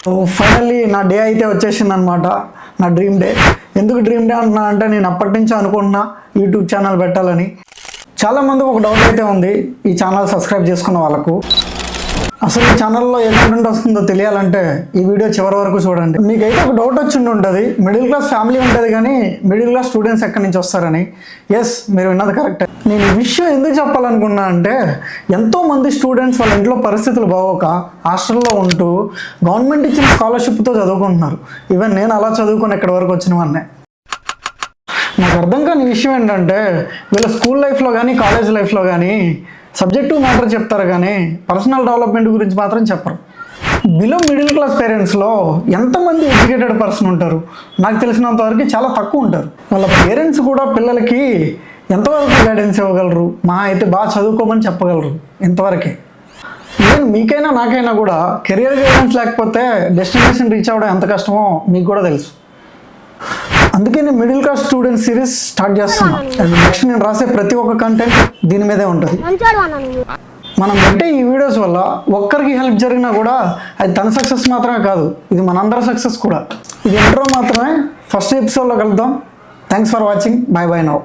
Finally నా day అయితే వచ్చేసింది అనమాట. నా డ్రీమ్ డే. ఎందుకు డ్రీమ్ డే అంటున్నా అంటే నేను అప్పటి నుంచి అనుకుంటున్నా యూట్యూబ్ ఛానల్ పెట్టాలని. చాలామందికి ఒక డౌట్ అయితే ఉంది ఈ ఛానల్ సబ్స్క్రైబ్ చేసుకున్న వాళ్ళకు. అసలు ఈ ఛానల్లో ఏ కంటెంట్ వస్తుందో తెలియాలంటే ఈ వీడియో చివరి వరకు చూడండి. మీకైతే ఒక డౌట్ వచ్చి ఉంటుంది, మిడిల్ క్లాస్ ఫ్యామిలీ ఉంటుంది కానీ మిడిల్ క్లాస్ స్టూడెంట్స్ ఎక్కడి నుంచి వస్తారని. ఎస్, మీరు విన్నది కరెక్టే. నేను ఈ విషయం ఎందుకు చెప్పాలనుకున్నా అంటే ఎంతోమంది స్టూడెంట్స్ వాళ్ళ ఇంట్లో పరిస్థితులు బాగోక హాస్టల్లో ఉంటూ గవర్నమెంట్ ఇచ్చిన స్కాలర్షిప్తో చదువుకుంటున్నారు. ఈవెన్ నేను అలా చదువుకొని ఎక్కడి వరకు వచ్చినవన్నే. నాకు అర్థం కాని విషయం ఏంటంటే వీళ్ళ స్కూల్ లైఫ్లో కానీ కాలేజ్ లైఫ్లో కానీ సబ్జెక్టివ్ మ్యాటర్ చెప్తారు కానీ పర్సనల్ డెవలప్మెంట్ గురించి మాత్రం చెప్పరు. బిలో మిడిల్ క్లాస్ పేరెంట్స్లో ఎంతమంది ఎడ్యుకేటెడ్ పర్సన్ ఉంటారు? నాకు తెలిసినంతవరకు చాలా తక్కువ ఉంటారు. వాళ్ళ పేరెంట్స్ కూడా పిల్లలకి ఎంతవరకు గైడెన్స్ ఇవ్వగలరు? మా అయితే బాగా చదువుకోమని చెప్పగలరు, ఇంతవరకే. ఈవెన్ మీకైనా నాకైనా కూడా కెరియర్ గైడెన్స్ లేకపోతే డెస్టినేషన్ రీచ్ అవ్వడం ఎంత కష్టమో మీకు కూడా తెలుసు. అందుకే నేను middle class student series start చేస్తున్నాను. అండ్ నెక్స్ట్ నేను రాసే ప్రతి ఒక్క కంటెంట్ దీని మీదే ఉంటుంది. మనం పెట్టే ఈ వీడియోస్ వల్ల ఒక్కరికి హెల్ప్ జరిగినా కూడా అది తన సక్సెస్ మాత్రమే కాదు, ఇది మనందరి సక్సెస్ కూడా. ఇది ఇంట్రో మాత్రమే. ఫస్ట్ ఎపిసోడ్లో కలుద్దాం. Thanks for watching. By by now.